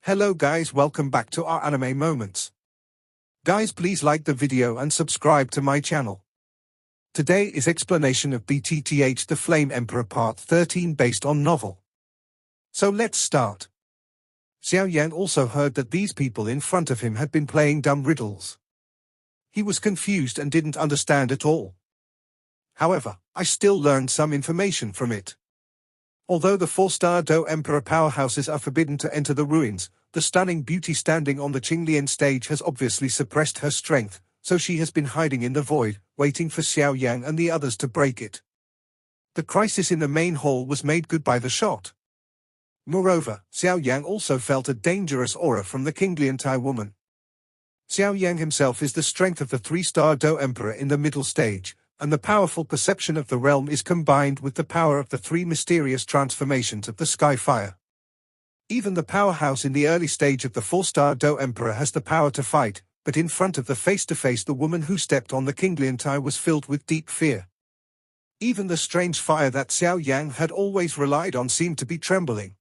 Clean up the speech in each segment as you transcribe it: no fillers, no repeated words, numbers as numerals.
Hello guys, welcome back to our anime moments. Guys, please like the video and subscribe to my channel. Today is explanation of BTTH The Flame Emperor Part 13 based on novel. So let's start. Xiao Yan also heard that these people in front of him had been playing dumb riddles. He was confused and didn't understand at all. However, I still learned some information from it. Although the 4-star Do Emperor powerhouses are forbidden to enter the ruins, the stunning beauty standing on the Qinglian stage has obviously suppressed her strength, so she has been hiding in the void, waiting for Xiao Yang and the others to break it. The crisis in the main hall was made good by the shot. Moreover, Xiao Yang also felt a dangerous aura from the Qinglian Tai woman. Xiao Yang himself is the strength of the 3-star Do Emperor in the middle stage, and the powerful perception of the realm is combined with the power of the 3 mysterious transformations of the sky fire. Even the powerhouse in the early stage of the 4-star Do Emperor has the power to fight, but in front of the face-to-face the woman who stepped on the Qinglian Tai was filled with deep fear. Even the strange fire that Xiao Yang had always relied on seemed to be trembling.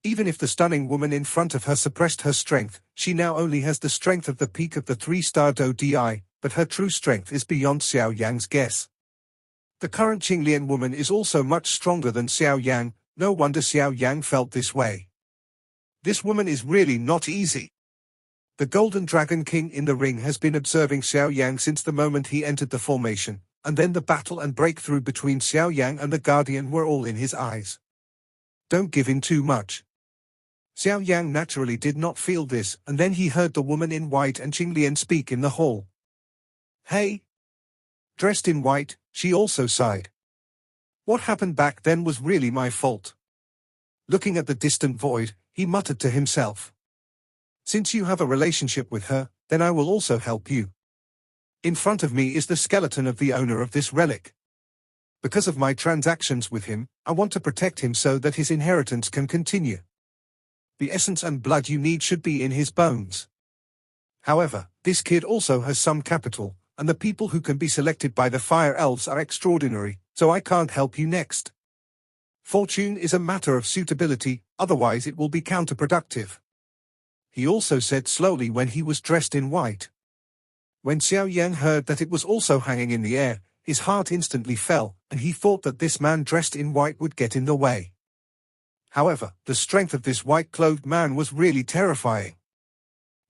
Even if the stunning woman in front of her suppressed her strength, she now only has the strength of the peak of the 3-star Do Di, but her true strength is beyond Xiao Yang's guess. The current Qinglian woman is also much stronger than Xiao Yang, no wonder Xiao Yang felt this way. This woman is really not easy. The Golden Dragon King in the ring has been observing Xiao Yang since the moment he entered the formation, and then the battle and breakthrough between Xiao Yang and the Guardian were all in his eyes. Don't give in too much. Xiao Yang naturally did not feel this, and then he heard the woman in white and Qinglian speak in the hall. Hey! Dressed in white, she also sighed. What happened back then was really my fault. Looking at the distant void, he muttered to himself. Since you have a relationship with her, then I will also help you. In front of me is the skeleton of the owner of this relic. Because of my transactions with him, I want to protect him so that his inheritance can continue. The essence and blood you need should be in his bones. However, this kid also has some capital, and the people who can be selected by the fire elves are extraordinary, so I can't help you next. Fortune is a matter of suitability, otherwise it will be counterproductive. He also said slowly when he was dressed in white. When Xiao Yang heard that it was also hanging in the air, his heart instantly fell, and he thought that this man dressed in white would get in the way. However, the strength of this white-clothed man was really terrifying.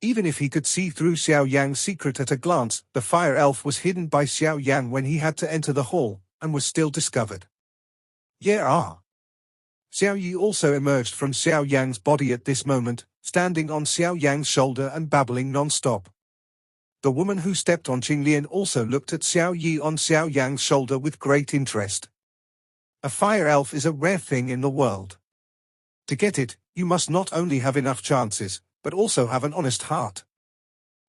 Even if he could see through Xiao Yang's secret at a glance, the fire elf was hidden by Xiao Yang when he had to enter the hall, and was still discovered. Yeah. Xiao Yi also emerged from Xiao Yang's body at this moment, standing on Xiao Yang's shoulder and babbling non-stop. The woman who stepped on Qinglian also looked at Xiao Yi on Xiao Yang's shoulder with great interest. A fire elf is a rare thing in the world. To get it, you must not only have enough chances, but also have an honest heart.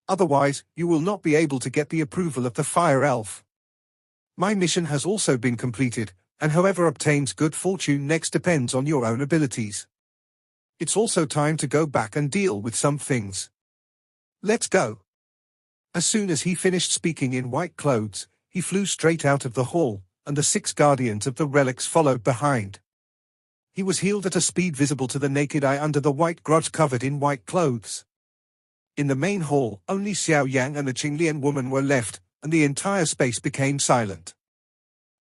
Otherwise, you will not be able to get the approval of the fire elf. My mission has also been completed, and whoever obtains good fortune next depends on your own abilities. It's also time to go back and deal with some things. Let's go. As soon as he finished speaking in white clothes, he flew straight out of the hall, and the 6 guardians of the relics followed behind. He was healed at a speed visible to the naked eye under the white grudge covered in white clothes. In the main hall, only Xiao Yang and the Qinglian woman were left, and the entire space became silent.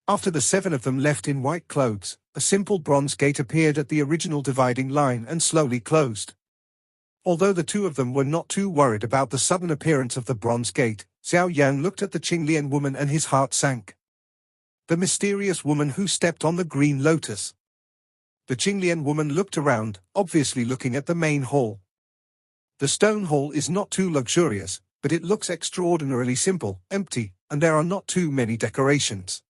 After the 7 of them left in white clothes, a simple bronze gate appeared at the original dividing line and slowly closed. Although the 2 of them were not too worried about the sudden appearance of the bronze gate, Xiao Yang looked at the Qinglian woman and his heart sank. The mysterious woman who stepped on the green lotus. The Qinglian woman looked around, obviously looking at the main hall. The stone hall is not too luxurious, but it looks extraordinarily simple, empty, and there are not too many decorations.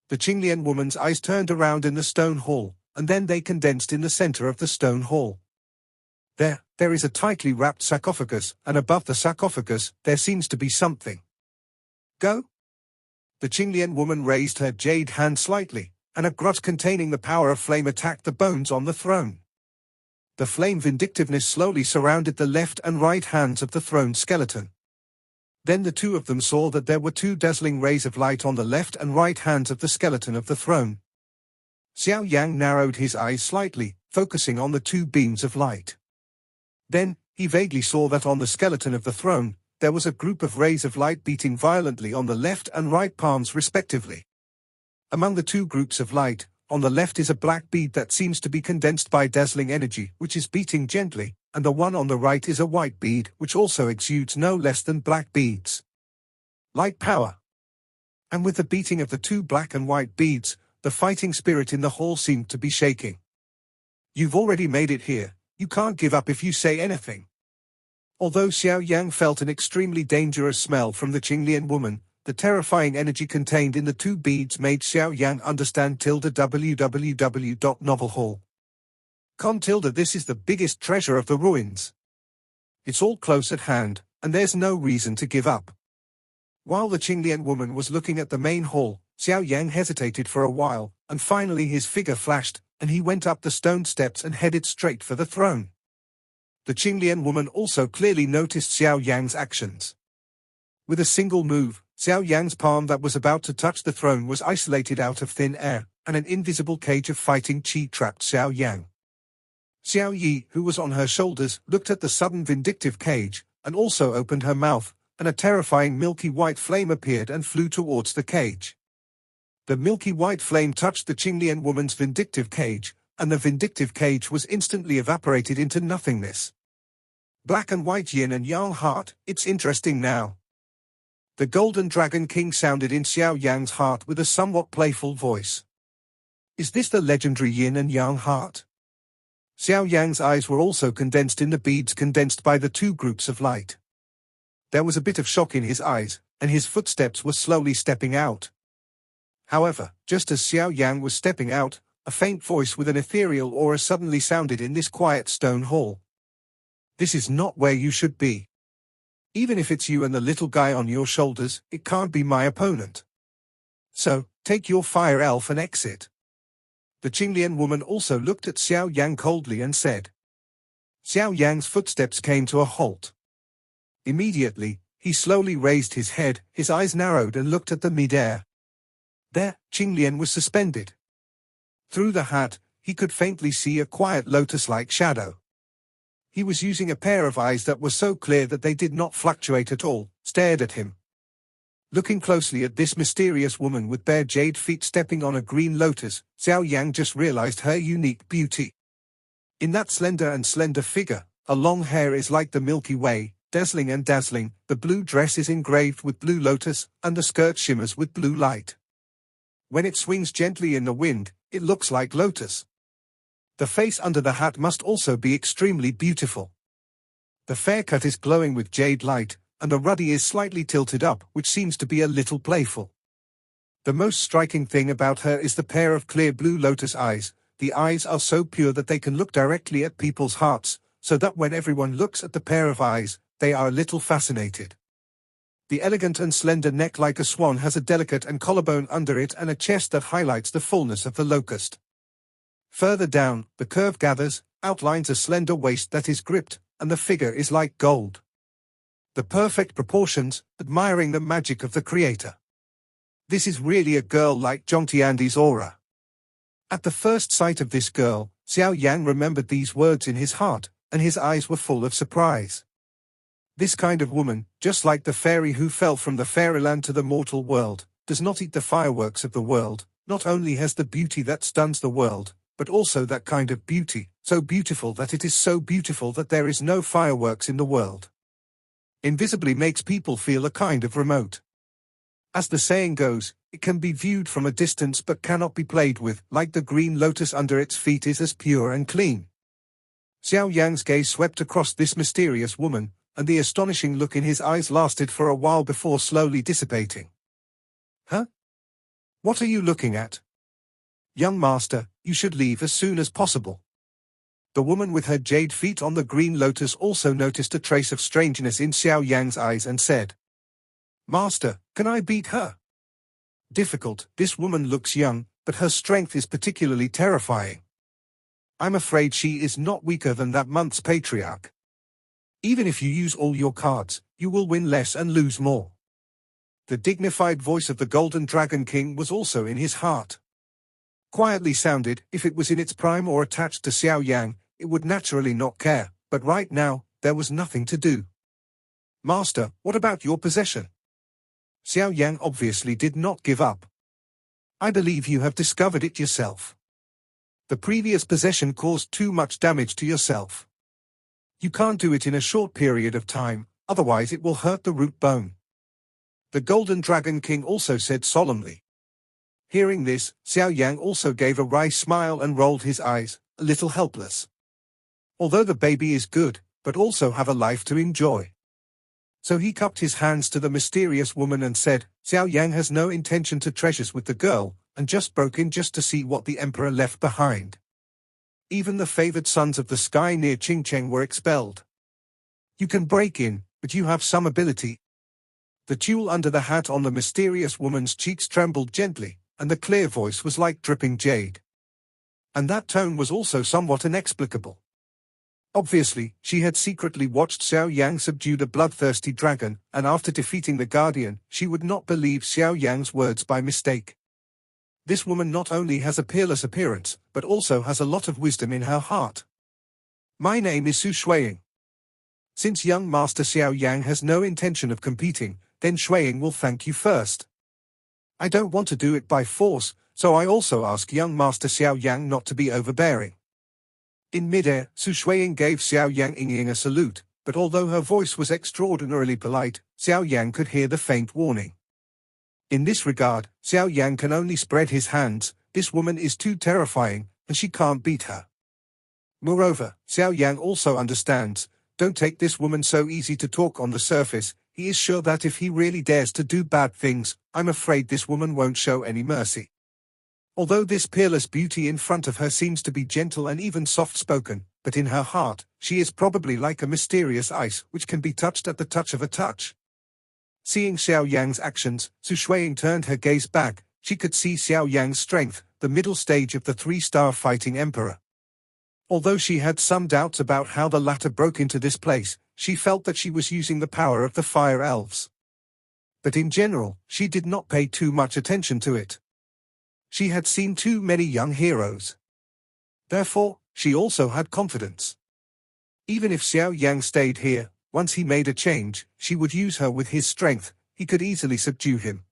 The Qinglian woman's eyes turned around in the stone hall, and then they condensed in the center of the stone hall. There is a tightly wrapped sarcophagus, and above the sarcophagus, there seems to be something. Go? The Qinglian woman raised her jade hand slightly, and a grudge containing the power of flame attacked the bones on the throne. The flame vindictiveness slowly surrounded the left and right hands of the throne skeleton. Then the 2 of them saw that there were 2 dazzling rays of light on the left and right hands of the skeleton of the throne. Xiao Yang narrowed his eyes slightly, focusing on the 2 beams of light. Then, he vaguely saw that on the skeleton of the throne, there was a group of rays of light beating violently on the left and right palms respectively. Among the two groups of light, on the left is a black bead that seems to be condensed by dazzling energy, which is beating gently, and the one on the right is a white bead, which also exudes no less than black beads. Light power. And with the beating of the two black and white beads, the fighting spirit in the hall seemed to be shaking. You've already made it here, you can't give up if you say anything. Although Xiao Yang felt an extremely dangerous smell from the Qinglian woman, the terrifying energy contained in the two beads made Xiao Yang understand www.novelhall.com. This is the biggest treasure of the ruins. It's all close at hand, and there's no reason to give up. While the Qinglian woman was looking at the main hall, Xiao Yang hesitated for a while, and finally his figure flashed, and he went up the stone steps and headed straight for the throne. The Qinglian woman also clearly noticed Xiao Yang's actions. With a single move, Xiao Yang's palm that was about to touch the throne was isolated out of thin air, and an invisible cage of fighting qi trapped Xiao Yang. Xiao Yi, who was on her shoulders, looked at the sudden vindictive cage, and also opened her mouth, and a terrifying milky white flame appeared and flew towards the cage. The milky white flame touched the Qinglian woman's vindictive cage, and the vindictive cage was instantly evaporated into nothingness. Black and white yin and yang heart, it's interesting now. The Golden Dragon King sounded in Xiao Yang's heart with a somewhat playful voice. Is this the legendary yin and yang heart? Xiao Yang's eyes were also condensed in the beads condensed by the two groups of light. There was a bit of shock in his eyes, and his footsteps were slowly stepping out. However, just as Xiao Yang was stepping out, a faint voice with an ethereal aura suddenly sounded in this quiet stone hall. This is not where you should be. Even if it's you and the little guy on your shoulders, it can't be my opponent. So, take your fire elf and exit. The Qinglian woman also looked at Xiao Yang coldly and said. Xiao Yang's footsteps came to a halt. Immediately, he slowly raised his head, his eyes narrowed and looked at the mid-air. There, Qinglian was suspended. Through the hat, he could faintly see a quiet lotus-like shadow. He was using a pair of eyes that were so clear that they did not fluctuate at all, stared at him. Looking closely at this mysterious woman with bare jade feet stepping on a green lotus, Xiao Yang just realized her unique beauty. In that slender figure, her long hair is like the Milky Way, dazzling and dazzling, the blue dress is engraved with blue lotus, and the skirt shimmers with blue light. When it swings gently in the wind, it looks like lotus. The face under the hat must also be extremely beautiful. The fair cut is glowing with jade light, and the ruddy is slightly tilted up, which seems to be a little playful. The most striking thing about her is the pair of clear blue lotus eyes. The eyes are so pure that they can look directly at people's hearts, so that when everyone looks at the pair of eyes, they are a little fascinated. The elegant and slender neck like a swan has a delicate and collarbone under it and a chest that highlights the fullness of the locust. Further down, the curve gathers, outlines a slender waist that is gripped, and the figure is like gold. The perfect proportions, admiring the magic of the creator. This is really a girl like Zhongtiandi's aura. At the first sight of this girl, Xiao Yang remembered these words in his heart, and his eyes were full of surprise. This kind of woman, just like the fairy who fell from the fairyland to the mortal world, does not eat the fireworks of the world, not only has the beauty that stuns the world, but also that kind of beauty, so beautiful that it is so beautiful that there is no fireworks in the world. Invisibly makes people feel a kind of remote. As the saying goes, it can be viewed from a distance but cannot be played with, like the green lotus under its feet is as pure and clean. Xiao Yang's gaze swept across this mysterious woman, and the astonishing look in his eyes lasted for a while before slowly dissipating. Huh? What are you looking at? Young master, you should leave as soon as possible. The woman with her jade feet on the green lotus also noticed a trace of strangeness in Xiao Yang's eyes and said, Master, can I beat her? Difficult. This woman looks young, but her strength is particularly terrifying. I'm afraid she is not weaker than that month's patriarch. Even if you use all your cards, you will win less and lose more. The dignified voice of the Golden Dragon King was also in his heart. Quietly sounded, if it was in its prime or attached to Xiao Yang, it would naturally not care, but right now, there was nothing to do. Master, what about your possession? Xiao Yan obviously did not give up. I believe you have discovered it yourself. The previous possession caused too much damage to yourself. You can't do it in a short period of time, otherwise it will hurt the root bone. The Golden Dragon King also said solemnly. Hearing this, Xiao Yang also gave a wry smile and rolled his eyes, a little helpless. Although the baby is good, but also have a life to enjoy. So he cupped his hands to the mysterious woman and said, Xiao Yang has no intention to treasures with the girl, and just broke in just to see what the emperor left behind. Even the favored sons of the sky near Qingcheng were expelled. You can break in, but you have some ability. The jewel under the hat on the mysterious woman's cheeks trembled gently, and the clear voice was like dripping jade. And that tone was also somewhat inexplicable. Obviously, she had secretly watched Xiao Yang subdue the bloodthirsty dragon, and after defeating the guardian, she would not believe Xiao Yang's words by mistake. This woman not only has a peerless appearance, but also has a lot of wisdom in her heart. My name is Su Shuiying. Since young Master Xiao Yang has no intention of competing, then Shuiying will thank you first. I don't want to do it by force, so I also ask young Master Xiao Yang not to be overbearing. In midair, Su Shuiying gave Xiao Yang a salute, but although her voice was extraordinarily polite, Xiao Yang could hear the faint warning. In this regard, Xiao Yang can only spread his hands. This woman is too terrifying, and she can't beat her. Moreover, Xiao Yang also understands, don't take this woman so easy to talk on the surface. He is sure that if he really dares to do bad things, I'm afraid this woman won't show any mercy. Although this peerless beauty in front of her seems to be gentle and even soft-spoken, but in her heart, she is probably like a mysterious ice which can be touched at the touch of a touch. Seeing Xiao Yang's actions, Su Shuiying turned her gaze back. She could see Xiao Yang's strength, the middle stage of the three-star fighting emperor. Although she had some doubts about how the latter broke into this place, she felt that she was using the power of the fire elves. But in general, she did not pay too much attention to it. She had seen too many young heroes. Therefore, she also had confidence. Even if Xiao Yang stayed here, once he made a change, she would use her with his strength. He could easily subdue him.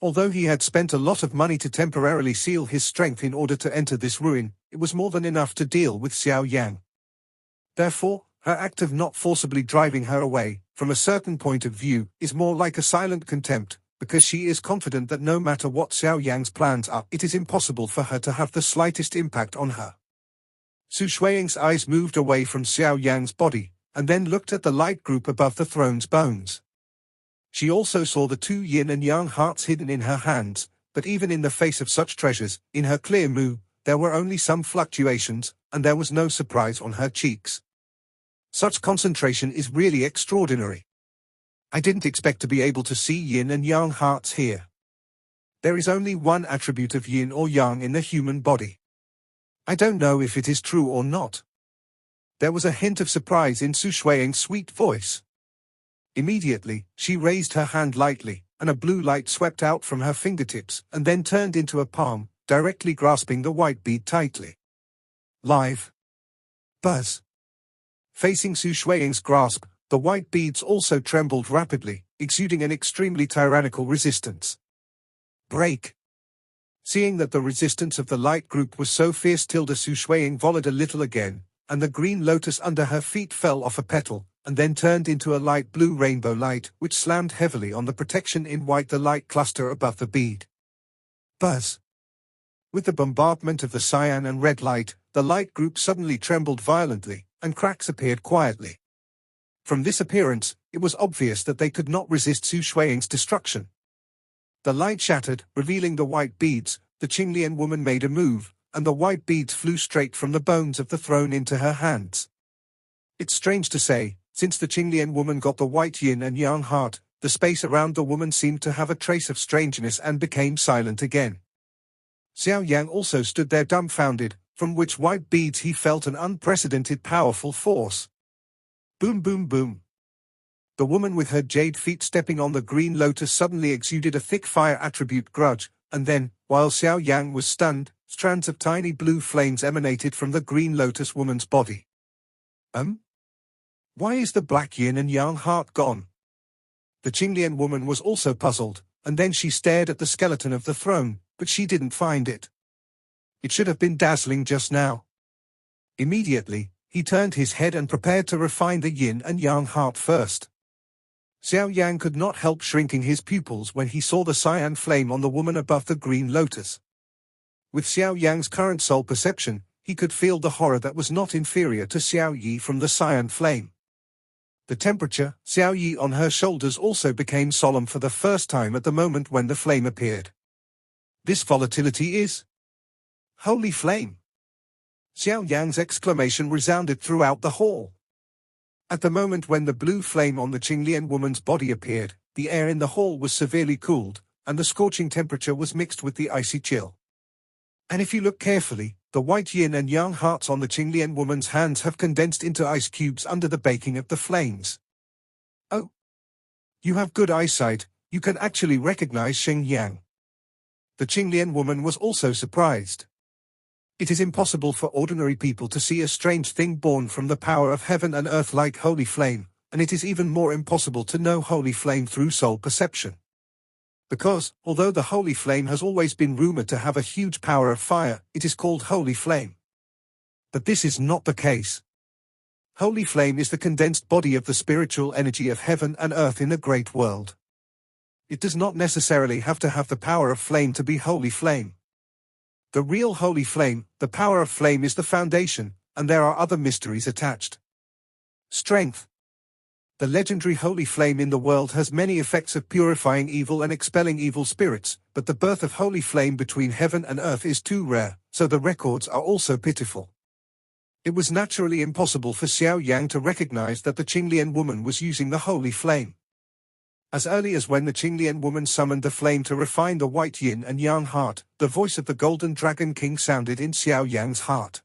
Although he had spent a lot of money to temporarily seal his strength in order to enter this ruin, it was more than enough to deal with Xiao Yang. Therefore, her act of not forcibly driving her away, from a certain point of view, is more like a silent contempt, because she is confident that no matter what Xiao Yang's plans are, it is impossible for her to have the slightest impact on her. Su Shuiying's eyes moved away from Xiao Yang's body, and then looked at the light group above the throne's bones. She also saw the two yin and yang hearts hidden in her hands, but even in the face of such treasures, in her clear mood, there were only some fluctuations, and there was no surprise on her cheeks. Such concentration is really extraordinary. I didn't expect to be able to see yin and yang hearts here. There is only one attribute of yin or yang in the human body. I don't know if it is true or not. There was a hint of surprise in Su Shuiying's sweet voice. Immediately, she raised her hand lightly, and a blue light swept out from her fingertips and then turned into a palm, directly grasping the white bead tightly. Live. Buzz. Facing Su Shuiying's grasp, the white beads also trembled rapidly, exuding an extremely tyrannical resistance. Break. Seeing that the resistance of the light group was so fierce, Su Shuiying volleyed a little again, and the green lotus under her feet fell off a petal, and then turned into a light blue rainbow light, which slammed heavily on the protection in white the light cluster above the bead. Buzz. With the bombardment of the cyan and red light, the light group suddenly trembled violently, and cracks appeared quietly. From this appearance, it was obvious that they could not resist Su Shuiying's destruction. The light shattered, revealing the white beads. The Qinglian woman made a move, and the white beads flew straight from the bones of the throne into her hands. It's strange to say, since the Qinglian woman got the white yin and yang heart, the space around the woman seemed to have a trace of strangeness and became silent again. Xiao Yang also stood there dumbfounded, from which white beads he felt an unprecedented powerful force. Boom boom boom. The woman with her jade feet stepping on the green lotus suddenly exuded a thick fire attribute grudge, and then, while Xiao Yang was stunned, strands of tiny blue flames emanated from the green lotus woman's body. Why is the black yin and yang heart gone? The Qinglian woman was also puzzled, and then she stared at the skeleton of the throne, but she didn't find it. It should have been dazzling just now. Immediately, he turned his head and prepared to refine the yin and yang heart first. Xiao Yan could not help shrinking his pupils when he saw the cyan flame on the woman above the green lotus. With Xiao Yang's current soul perception, he could feel the horror that was not inferior to Xiao Yi from the cyan flame. The temperature, Xiao Yi on her shoulders also became solemn for the first time at the moment when the flame appeared. This volatility is holy flame. Xiao Yang's exclamation resounded throughout the hall. At the moment when the blue flame on the Qinglian woman's body appeared, the air in the hall was severely cooled, and the scorching temperature was mixed with the icy chill. And if you look carefully, the white yin and yang hearts on the Qinglian woman's hands have condensed into ice cubes under the baking of the flames. Oh! You have good eyesight, you can actually recognize Xing Yang. The Qinglian woman was also surprised. It is impossible for ordinary people to see a strange thing born from the power of heaven and earth like holy flame, and it is even more impossible to know holy flame through soul perception. Because, although the holy flame has always been rumored to have a huge power of fire, it is called holy flame. But this is not the case. Holy flame is the condensed body of the spiritual energy of heaven and earth in the great world. It does not necessarily have to have the power of flame to be holy flame. The real holy flame, the power of flame, is the foundation, and there are other mysteries attached. Strength. The legendary holy flame in the world has many effects of purifying evil and expelling evil spirits, but the birth of holy flame between heaven and earth is too rare, so the records are also pitiful. It was naturally impossible for Xiao Yang to recognize that the Qinglian woman was using the holy flame. As early as when the Qinglian woman summoned the flame to refine the white yin and yang heart, the voice of the Golden Dragon King sounded in Xiao Yang's heart.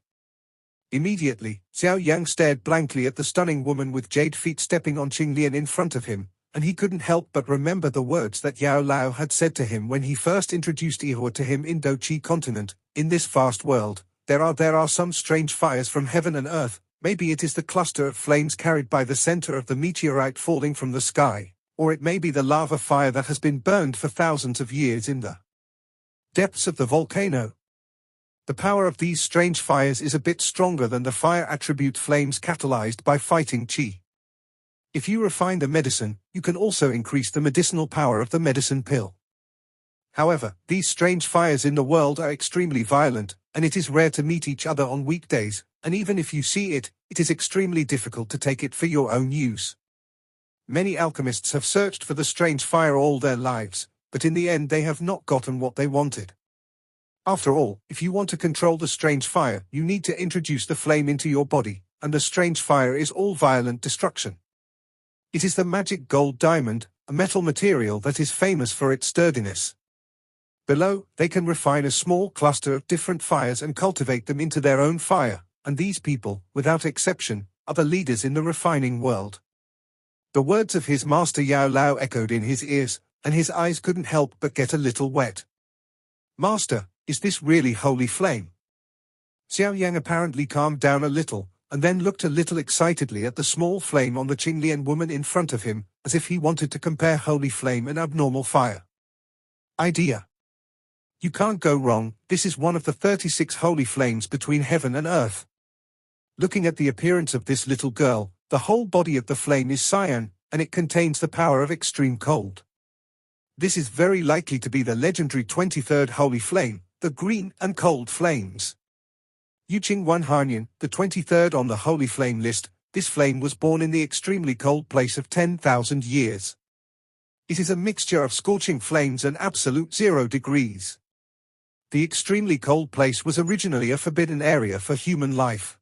Immediately, Xiao Yang stared blankly at the stunning woman with jade feet stepping on Qinglian in front of him, and he couldn't help but remember the words that Yao Lao had said to him when he first introduced Ihua to him in Do-Chi continent. In this vast world, there are some strange fires from heaven and earth. Maybe it is the cluster of flames carried by the center of the meteorite falling from the sky, or it may be the lava fire that has been burned for thousands of years in the depths of the volcano. The power of these strange fires is a bit stronger than the fire attribute flames catalyzed by fighting qi. If you refine the medicine, you can also increase the medicinal power of the medicine pill. However, these strange fires in the world are extremely violent, and it is rare to meet each other on weekdays, and even if you see it, it is extremely difficult to take it for your own use. Many alchemists have searched for the strange fire all their lives, but in the end they have not gotten what they wanted. After all, if you want to control the strange fire, you need to introduce the flame into your body, and the strange fire is all violent destruction. It is the magic gold diamond, a metal material that is famous for its sturdiness. Below, they can refine a small cluster of different fires and cultivate them into their own fire, and these people, without exception, are the leaders in the refining world. The words of his master Yao Lao echoed in his ears, and his eyes couldn't help but get a little wet. Master, is this really holy flame? Xiao Yang apparently calmed down a little, and then looked a little excitedly at the small flame on the Qinglian woman in front of him, as if he wanted to compare holy flame and abnormal fire. Idea. You can't go wrong, this is one of the 36 holy flames between heaven and earth. Looking at the appearance of this little girl, the whole body of the flame is cyan, and it contains the power of extreme cold. This is very likely to be the legendary 23rd holy flame, the green and cold flames. Yuqing Wan Hanyan, the 23rd on the holy flame list, this flame was born in the extremely cold place of 10,000 years. It is a mixture of scorching flames and absolute 0 degrees. The extremely cold place was originally a forbidden area for human life.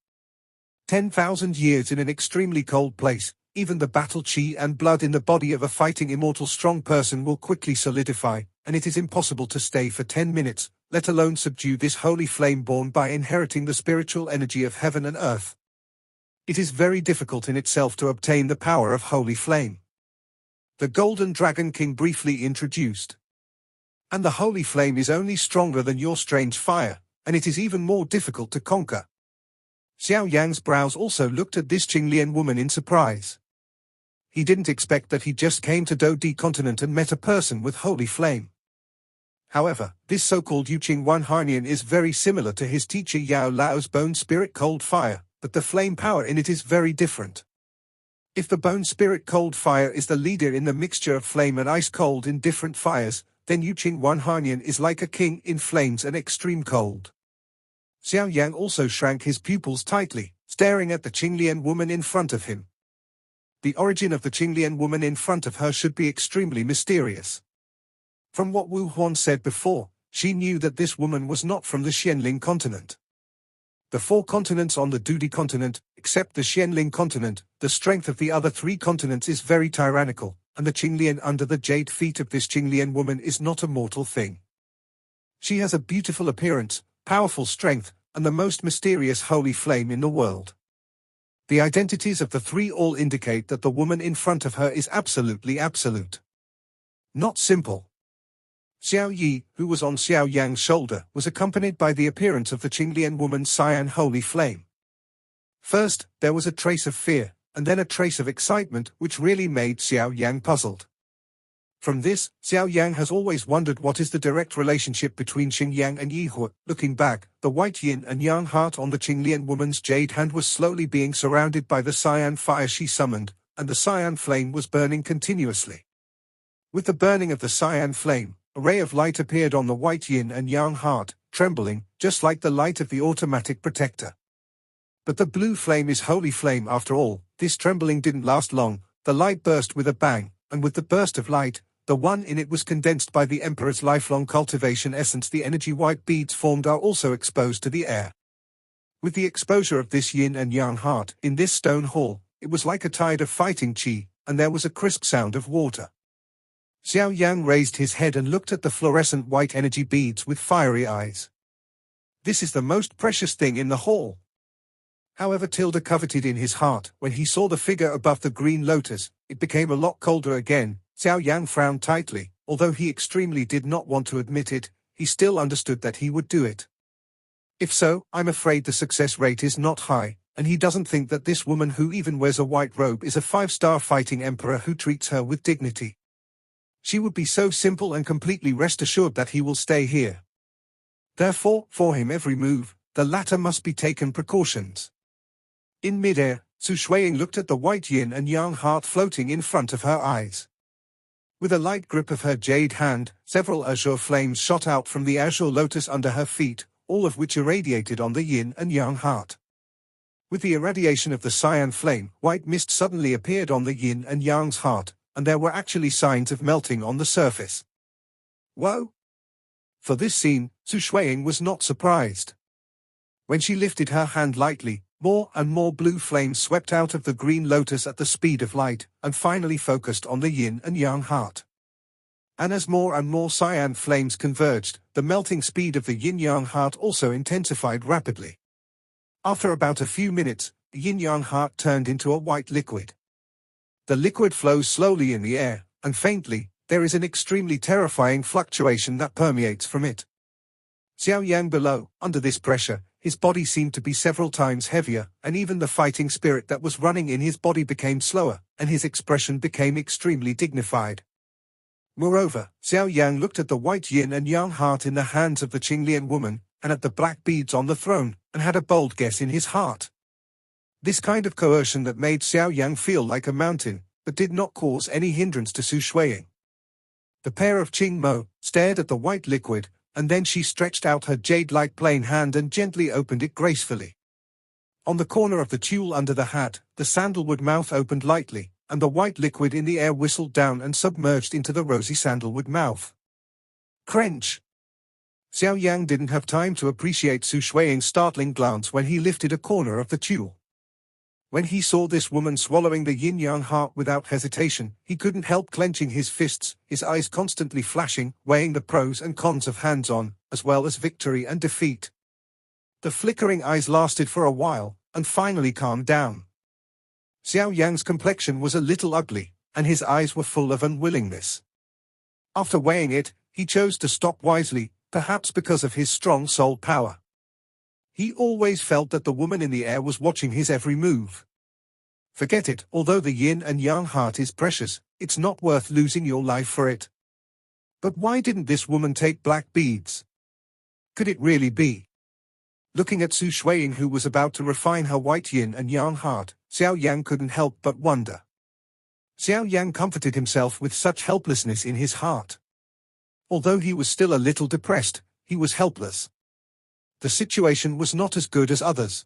10,000 years in an extremely cold place, even the battle chi and blood in the body of a fighting immortal strong person will quickly solidify, and it is impossible to stay for 10 minutes, let alone subdue this holy flame born by inheriting the spiritual energy of heaven and earth. It is very difficult in itself to obtain the power of holy flame. The Golden Dragon King briefly introduced. And the holy flame is only stronger than your strange fire, and it is even more difficult to conquer. Xiao Yan's brows also looked at this Qinglian woman in surprise. He didn't expect that he just came to Do D continent and met a person with holy flame. However, this so-called Yuqing Wan Harnian is very similar to his teacher Yao Lao's bone spirit cold fire, but the flame power in it is very different. If the bone spirit cold fire is the leader in the mixture of flame and ice cold in different fires, then Yuqing Wan Harnian is like a king in flames and extreme cold. Xiao Yang also shrank his pupils tightly, staring at the Qinglian woman in front of him. The origin of the Qinglian woman in front of her should be extremely mysterious. From what Wu Huan said before, she knew that this woman was not from the Xianling continent. The 4 continents on the Dudi continent, except the Xianling continent, the strength of the other 3 continents is very tyrannical, and the Qinglian under the jade feet of this Qinglian woman is not a mortal thing. She has a beautiful appearance, powerful strength, and the most mysterious holy flame in the world. The identities of the 3 all indicate that the woman in front of her is absolutely absolute. Not simple. Xiao Yi, who was on Xiao Yang's shoulder, was accompanied by the appearance of the Qinglian woman's cyan holy flame. First, there was a trace of fear, and then a trace of excitement which really made Xiao Yang puzzled. From this, Xiao Yang has always wondered what is the direct relationship between Xingyang and Yihua. Looking back, the white yin and yang heart on the Qinglian woman's jade hand was slowly being surrounded by the cyan fire she summoned, and the cyan flame was burning continuously. With the burning of the cyan flame, a ray of light appeared on the white yin and yang heart, trembling, just like the light of the automatic protector. But the blue flame is holy flame after all. This trembling didn't last long. The light burst with a bang, and with the burst of light, the one in it was condensed by the Emperor's lifelong cultivation essence. The energy white beads formed are also exposed to the air. With the exposure of this yin and yang heart in this stone hall, it was like a tide of fighting qi, and there was a crisp sound of water. Xiao Yang raised his head and looked at the fluorescent white energy beads with fiery eyes. This is the most precious thing in the hall. However, Tilda coveted in his heart, when he saw the figure above the green lotus, it became a lot colder again. Xiao Yang frowned tightly. Although he extremely did not want to admit it, he still understood that he would do it. If so, I'm afraid the success rate is not high, and he doesn't think that this woman who even wears a white robe is a 5-star fighting emperor who treats her with dignity. She would be so simple and completely rest assured that he will stay here. Therefore, for him every move, the latter must be taken precautions. In midair, Su Shuiying looked at the white yin and yang heart floating in front of her eyes. With a light grip of her jade hand, several azure flames shot out from the azure lotus under her feet, all of which irradiated on the yin and yang heart. With the irradiation of the cyan flame, white mist suddenly appeared on the yin and yang's heart, and there were actually signs of melting on the surface. Whoa! For this scene, Su Shuiying was not surprised. When she lifted her hand lightly, more and more blue flames swept out of the green lotus at the speed of light, and finally focused on the yin and yang heart. And as more and more cyan flames converged, the melting speed of the yin-yang heart also intensified rapidly. After about a few minutes, the yin-yang heart turned into a white liquid. The liquid flows slowly in the air, and faintly, there is an extremely terrifying fluctuation that permeates from it. Xiao Yang below, under this pressure, his body seemed to be several times heavier, and even the fighting spirit that was running in his body became slower, and his expression became extremely dignified. Moreover, Xiao Yang looked at the white yin and yang heart in the hands of the Qinglian woman, and at the black beads on the throne, and had a bold guess in his heart. This kind of coercion that made Xiao Yang feel like a mountain, but did not cause any hindrance to Su Shuiying. The pair of Qing Mo stared at the white liquid, and then she stretched out her jade-like plain hand and gently opened it gracefully. On the corner of the tulle under the hat, the sandalwood mouth opened lightly, and the white liquid in the air whistled down and submerged into the rosy sandalwood mouth. Crunch! Xiao Yang didn't have time to appreciate Su Shuiying's startling glance when he lifted a corner of the tulle. When he saw this woman swallowing the yin-yang heart without hesitation, he couldn't help clenching his fists, his eyes constantly flashing, weighing the pros and cons of hands-on, as well as victory and defeat. The flickering eyes lasted for a while, and finally calmed down. Xiao Yang's complexion was a little ugly, and his eyes were full of unwillingness. After weighing it, he chose to stop wisely, perhaps because of his strong soul power. He always felt that the woman in the air was watching his every move. Forget it, although the yin and yang heart is precious, it's not worth losing your life for it. But why didn't this woman take black beads? Could it really be? Looking at Su Shuiying, who was about to refine her white yin and yang heart, Xiao Yan couldn't help but wonder. Xiao Yan comforted himself with such helplessness in his heart. Although he was still a little depressed, he was helpless. The situation was not as good as others.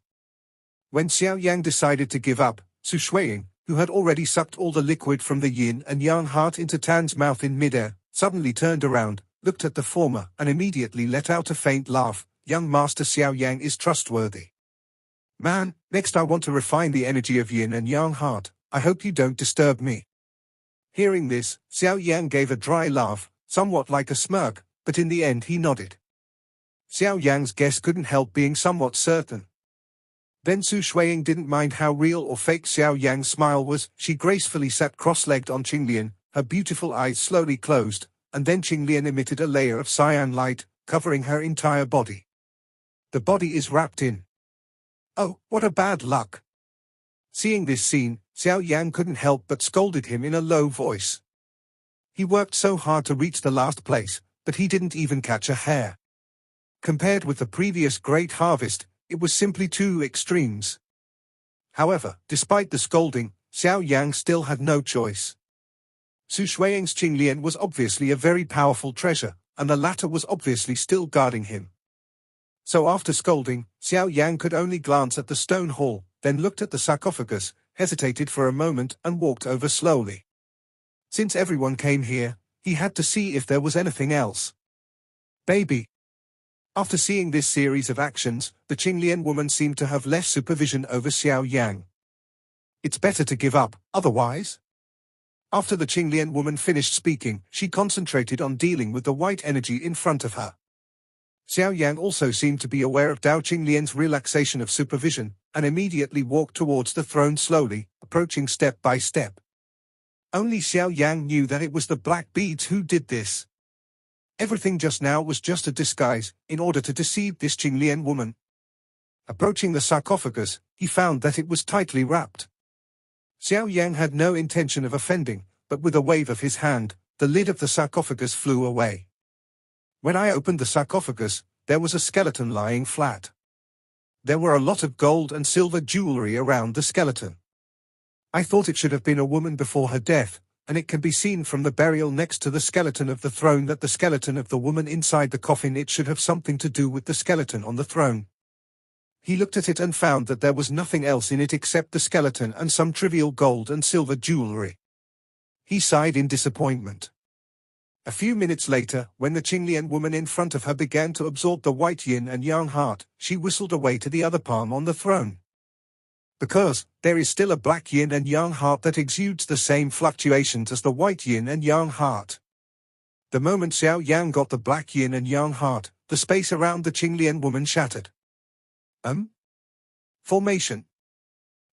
When Xiao Yan decided to give up, Su Shuiying, who had already sucked all the liquid from the yin and yang heart into Tan's mouth in midair, suddenly turned around, looked at the former, and immediately let out a faint laugh. Young Master Xiao Yang is trustworthy. Man, next I want to refine the energy of yin and yang heart. I hope you don't disturb me. Hearing this, Xiao Yang gave a dry laugh, somewhat like a smirk, but in the end he nodded. Xiao Yang's guess couldn't help being somewhat certain. Then Su Shuiying didn't mind how real or fake Xiao Yang's smile was. She gracefully sat cross-legged on Qinglian, her beautiful eyes slowly closed, and then Qinglian emitted a layer of cyan light, covering her entire body. The body is wrapped in. Oh, what a bad luck! Seeing this scene, Xiao Yan couldn't help but scolded him in a low voice. He worked so hard to reach the last place, but he didn't even catch a hair. Compared with the previous great harvest, it was simply two extremes. However, despite the scolding, Xiao Yang still had no choice. Su Shuiying's Qinglian was obviously a very powerful treasure, and the latter was obviously still guarding him. So after scolding, Xiao Yang could only glance at the stone hall, then looked at the sarcophagus, hesitated for a moment and walked over slowly. Since everyone came here, he had to see if there was anything else. Baby. After seeing this series of actions, the Qinglian woman seemed to have less supervision over Xiao Yang. It's better to give up, otherwise? After the Qinglian woman finished speaking, she concentrated on dealing with the white energy in front of her. Xiao Yang also seemed to be aware of Dao Qinglian's relaxation of supervision, and immediately walked towards the throne slowly, approaching step by step. Only Xiao Yang knew that it was the black beads who did this. Everything just now was just a disguise, in order to deceive this Qinglian woman. Approaching the sarcophagus, he found that it was tightly wrapped. Xiao Yang had no intention of offending, but with a wave of his hand, the lid of the sarcophagus flew away. When I opened the sarcophagus, there was a skeleton lying flat. There were a lot of gold and silver jewelry around the skeleton. I thought it should have been a woman before her death, and it can be seen from the burial next to the skeleton of the throne that the skeleton of the woman inside the coffin, it should have something to do with the skeleton on the throne. He looked at it and found that there was nothing else in it except the skeleton and some trivial gold and silver jewelry. He sighed in disappointment. A few minutes later, when the Qinglian woman in front of her began to absorb the white yin and yang heart, she whistled away to the other palm on the throne. Because there is still a black yin and yang heart that exudes the same fluctuations as the white yin and yang heart. The moment Xiao Yang got the black yin and yang heart, the space around the Qinglian woman shattered. Formation.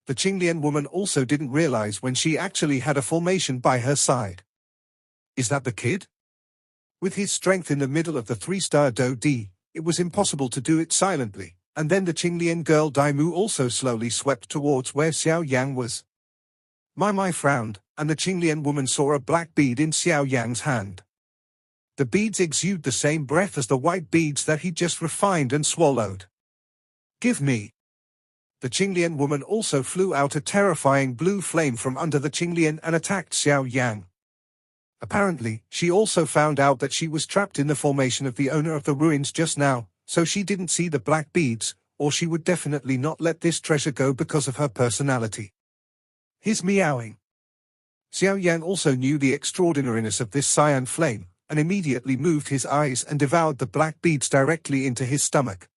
The Qinglian woman also didn't realize when she actually had a formation by her side. Is that the kid? With his strength in the middle of the 3-star Do Di, it was impossible to do it silently, and then the Qinglian girl Daimu also slowly swept towards where Xiao Yang was. Mai frowned, and the Qinglian woman saw a black bead in Xiao Yang's hand. The beads exude the same breath as the white beads that he just refined and swallowed. Give me. The Qinglian woman also flew out a terrifying blue flame from under the Qinglian and attacked Xiao Yang. Apparently, she also found out that she was trapped in the formation of the owner of the ruins just now, so she didn't see the black beads, or she would definitely not let this treasure go because of her personality. His meowing. Xiao Yan also knew the extraordinariness of this cyan flame, and immediately moved his eyes and devoured the black beads directly into his stomach.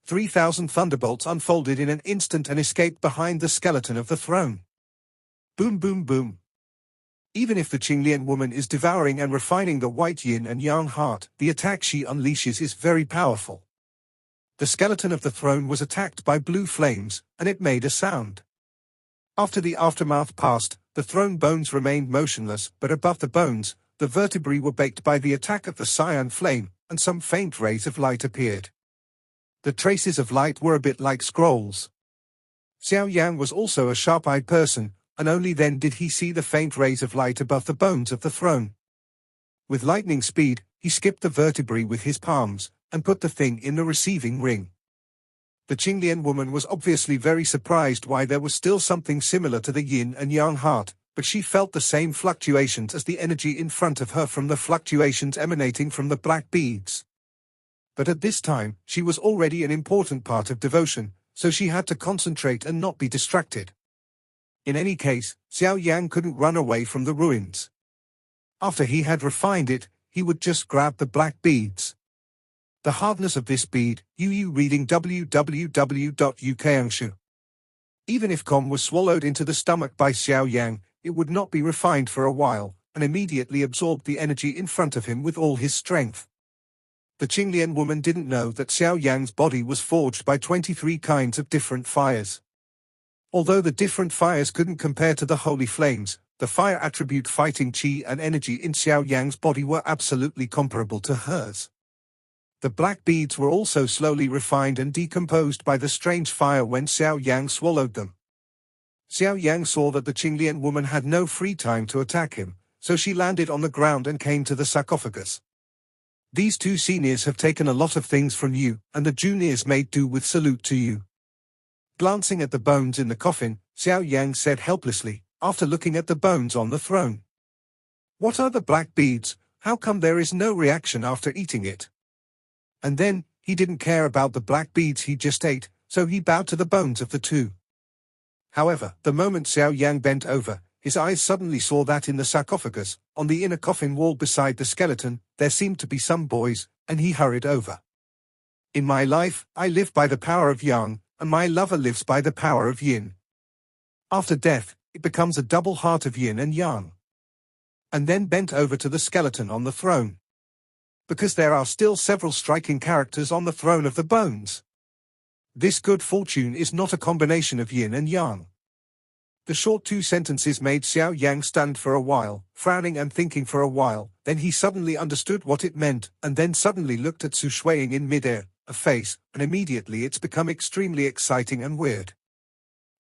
3,000 thunderbolts unfolded in an instant and escaped behind the skeleton of the throne. Boom boom boom. Even if the Qinglian woman is devouring and refining the white yin and yang heart, the attack she unleashes is very powerful. The skeleton of the throne was attacked by blue flames, and it made a sound. After the aftermath passed, the throne bones remained motionless, but above the bones, the vertebrae were baked by the attack of the cyan flame, and some faint rays of light appeared. The traces of light were a bit like scrolls. Xiao Yan was also a sharp-eyed person, and only then did he see the faint rays of light above the bones of the throne. With lightning speed, he skipped the vertebrae with his palms, and put the thing in the receiving ring. The Qinglian woman was obviously very surprised why there was still something similar to the yin and yang heart, but she felt the same fluctuations as the energy in front of her from the fluctuations emanating from the black beads. But at this time, she was already an important part of devotion, so she had to concentrate and not be distracted. In any case, Xiao Yang couldn't run away from the ruins. After he had refined it, he would just grab the black beads. The hardness of this bead, UU reading www.ukangshu. Even if com was swallowed into the stomach by Xiao Yang, it would not be refined for a while, and immediately absorbed the energy in front of him with all his strength. The Qinglian woman didn't know that Xiao Yang's body was forged by 23 kinds of different fires. Although the different fires couldn't compare to the holy flames, the fire attribute fighting qi and energy in Xiao Yang's body were absolutely comparable to hers. The black beads were also slowly refined and decomposed by the strange fire when Xiao Yang swallowed them. Xiao Yang saw that the Qinglian woman had no free time to attack him, so she landed on the ground and came to the sarcophagus. These two seniors have taken a lot of things from you, and the juniors made do with salute to you. Glancing at the bones in the coffin, Xiao Yang said helplessly, after looking at the bones on the throne. What are the black beads? How come there is no reaction after eating it? And then, he didn't care about the black beads he just ate, so he bowed to the bones of the two. However, the moment Xiao Yang bent over, his eyes suddenly saw that in the sarcophagus, on the inner coffin wall beside the skeleton, there seemed to be some boys, and he hurried over. In my life, I live by the power of yang, and my lover lives by the power of yin. After death, it becomes a double heart of yin and yang. And then bent over to the skeleton on the throne. Because there are still several striking characters on the throne of the bones. This good fortune is not a combination of yin and yang. The short two sentences made Xiao Yang stunned for a while, frowning and thinking for a while, then he suddenly understood what it meant, and then suddenly looked at Su Shuiying in midair, a face, and immediately it's become extremely exciting and weird.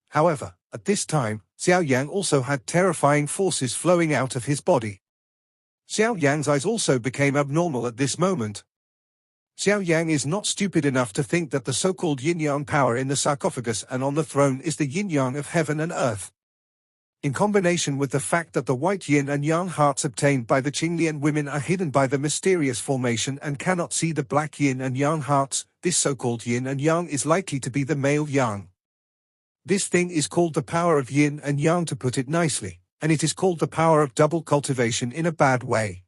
However, at this time, Xiao Yang also had terrifying forces flowing out of his body. Xiao Yang's eyes also became abnormal at this moment. Xiao Yang is not stupid enough to think that the so-called yin-yang power in the sarcophagus and on the throne is the yin-yang of heaven and earth. In combination with the fact that the white yin and yang hearts obtained by the Qinglian women are hidden by the mysterious formation and cannot see the black yin and yang hearts, this so-called yin and yang is likely to be the male yang. This thing is called the power of yin and yang, to put it nicely, and it is called the power of double cultivation in a bad way.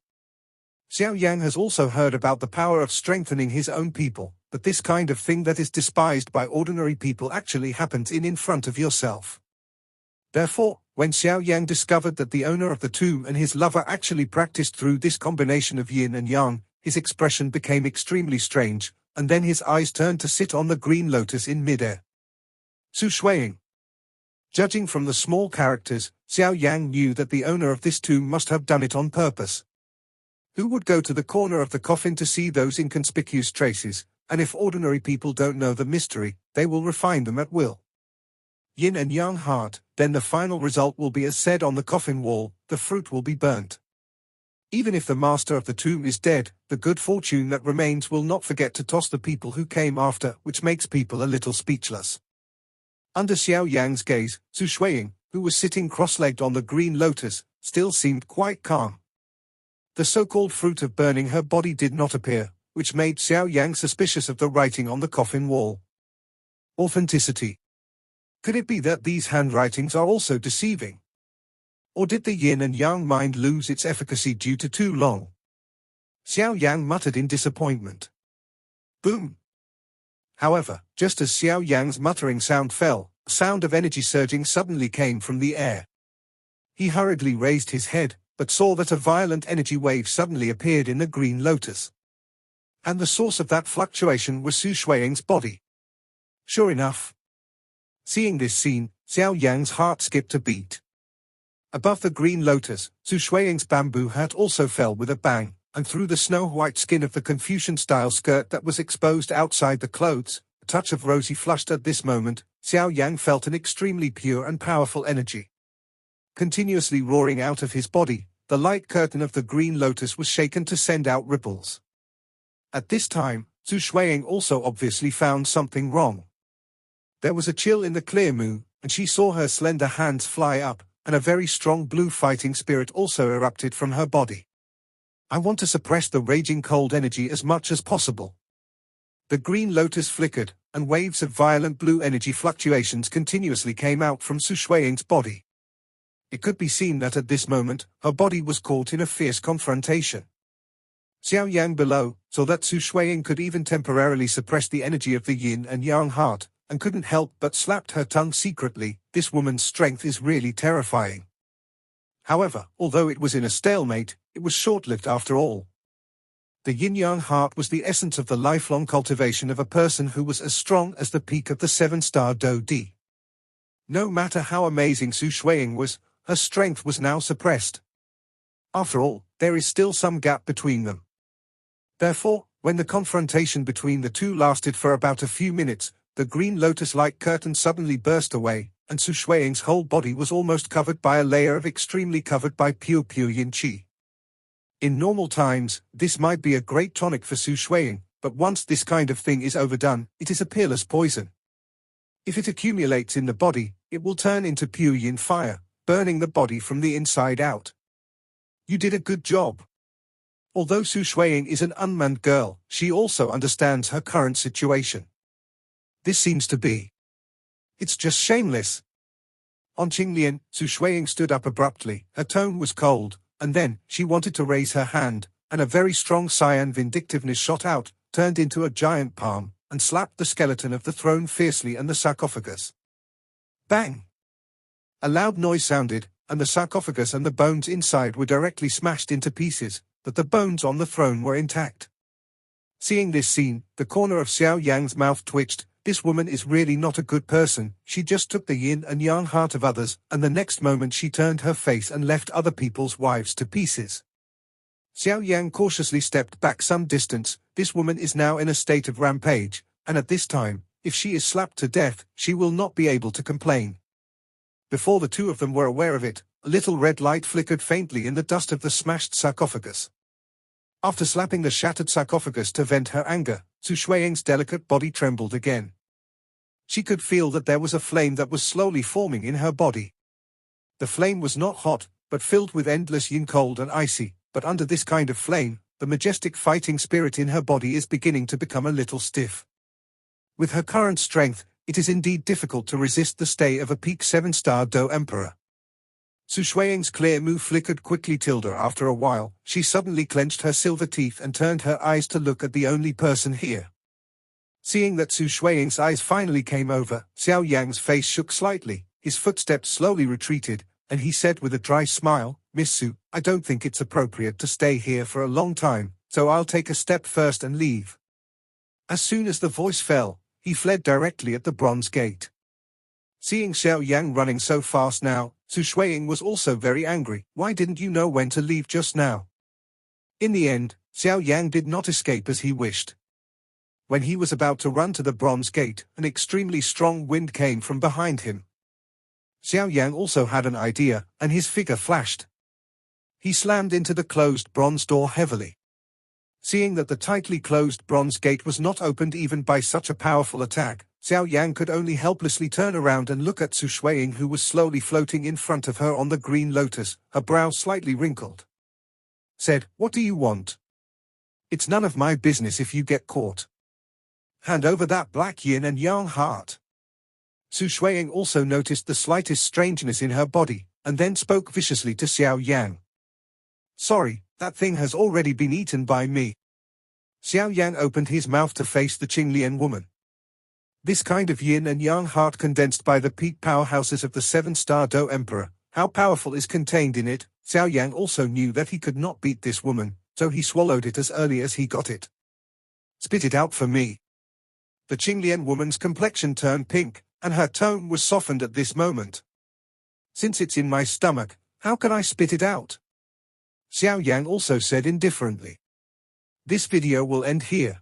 Xiao Yang has also heard about the power of strengthening his own people, but this kind of thing that is despised by ordinary people actually happens in front of yourself. Therefore, when Xiao Yang discovered that the owner of the tomb and his lover actually practiced through this combination of yin and yang, his expression became extremely strange, and then his eyes turned to sit on the green lotus in midair. Su Shuiying. Judging from the small characters, Xiao Yang knew that the owner of this tomb must have done it on purpose. Who would go to the corner of the coffin to see those inconspicuous traces, and if ordinary people don't know the mystery, they will refine them at will. Yin and yang heart, then the final result will be as said on the coffin wall, the fruit will be burnt. Even if the master of the tomb is dead, the good fortune that remains will not forget to toss the people who came after, which makes people a little speechless. Under Xiao Yang's gaze, Su Shuiying, who was sitting cross-legged on the green lotus, still seemed quite calm. The so-called fruit of burning her body did not appear, which made Xiao Yang suspicious of the writing on the coffin wall. Authenticity. Could it be that these handwritings are also deceiving? Or did the yin and yang mind lose its efficacy due to too long? Xiao Yang muttered in disappointment. Boom! However, just as Xiao Yang's muttering sound fell, a sound of energy surging suddenly came from the air. He hurriedly raised his head, but saw that a violent energy wave suddenly appeared in the green lotus. And the source of that fluctuation was Su Shuiying's body. Sure enough. Seeing this scene, Xiao Yang's heart skipped a beat. Above the green lotus, Su Shuiying's bamboo hat also fell with a bang, and through the snow-white skin of the Confucian-style skirt that was exposed outside the clothes, a touch of rosy flushed at this moment, Xiao Yan felt an extremely pure and powerful energy. Continuously roaring out of his body, the light curtain of the green lotus was shaken to send out ripples. At this time, Zhu Shuiying also obviously found something wrong. There was a chill in the clear moon, and she saw her slender hands fly up, and a very strong blue fighting spirit also erupted from her body. I want to suppress the raging cold energy as much as possible. The green lotus flickered, and waves of violent blue energy fluctuations continuously came out from Zhu Shuiying's body. It could be seen that at this moment, her body was caught in a fierce confrontation. Xiao Yan below saw that Zhu Shuiying could even temporarily suppress the energy of the yin and yang heart, and couldn't help but slapped her tongue secretly. This woman's strength is really terrifying. However, although it was in a stalemate, it was short-lived after all. The yin-yang heart was the essence of the lifelong cultivation of a person who was as strong as the peak of the 7-star Do Di. No matter how amazing Zhu Shuiying was, her strength was now suppressed. After all, there is still some gap between them. Therefore, when the confrontation between the two lasted for about a few minutes, the green lotus-like curtain suddenly burst away, and Zhu Shuiying's whole body was almost covered by a layer of extremely covered by pure yin qi. In normal times, this might be a great tonic for Zhu Shuiying, but once this kind of thing is overdone, it is a peerless poison. If it accumulates in the body, it will turn into pure yin fire, burning the body from the inside out. You did a good job. Although Zhu Shuiying is an unmanned girl, she also understands her current situation. This seems to be. It's just shameless. On Qinglian, Zhu Shuiying stood up abruptly. Her tone was cold, and then she wanted to raise her hand, and a very strong cyan vindictiveness shot out, turned into a giant palm, and slapped the skeleton of the throne fiercely and the sarcophagus. Bang! A loud noise sounded, and the sarcophagus and the bones inside were directly smashed into pieces, but the bones on the throne were intact. Seeing this scene, the corner of Xiao Yang's mouth twitched. This woman is really not a good person. She just took the yin and yang heart of others, and the next moment she turned her face and left other people's wives to pieces. Xiao Yan cautiously stepped back some distance. This woman is now in a state of rampage, and at this time, if she is slapped to death, she will not be able to complain. Before the two of them were aware of it, a little red light flickered faintly in the dust of the smashed sarcophagus. After slapping the shattered sarcophagus to vent her anger, Zhu Shuiying's delicate body trembled again. She could feel that there was a flame that was slowly forming in her body. The flame was not hot, but filled with endless yin, cold and icy, but under this kind of flame, the majestic fighting spirit in her body is beginning to become a little stiff. With her current strength, it is indeed difficult to resist the stay of a peak 7-star Do Emperor. Zhu Shuiying's clear mu flickered quickly tilde after a while. She suddenly clenched her silver teeth and turned her eyes to look at the only person here. Seeing that Zhu Shuiying's eyes finally came over, Xiao Yang's face shook slightly, his footsteps slowly retreated, and he said with a dry smile, "Miss Zhu, I don't think it's appropriate to stay here for a long time, so I'll take a step first and leave." As soon as the voice fell, he fled directly at the bronze gate. Seeing Xiao Yang running so fast now, Zhu Shuiying was also very angry. Why didn't you know when to leave just now? In the end, Xiao Yang did not escape as he wished. When he was about to run to the bronze gate, an extremely strong wind came from behind him. Xiao Yang also had an idea, and his figure flashed. He slammed into the closed bronze door heavily. Seeing that the tightly closed bronze gate was not opened even by such a powerful attack, Xiao Yang could only helplessly turn around and look at Zhu Shuiying, who was slowly floating in front of her on the green lotus, her brow slightly wrinkled. Said, "What do you want? It's none of my business if you get caught. Hand over that black yin and yang heart." Zhu Shuiying also noticed the slightest strangeness in her body, and then spoke viciously to Xiao Yang. "Sorry, that thing has already been eaten by me." Xiao Yang opened his mouth to face the Qinglian woman. This kind of yin and yang heart condensed by the peak powerhouses of the 7-star Do Emperor, how powerful is contained in it? Xiao Yang also knew that he could not beat this woman, so he swallowed it as early as he got it. "Spit it out for me." The Qinglian woman's complexion turned pink, and her tone was softened at this moment. "Since it's in my stomach, how can I spit it out?" Xiao Yan also said indifferently. This video will end here.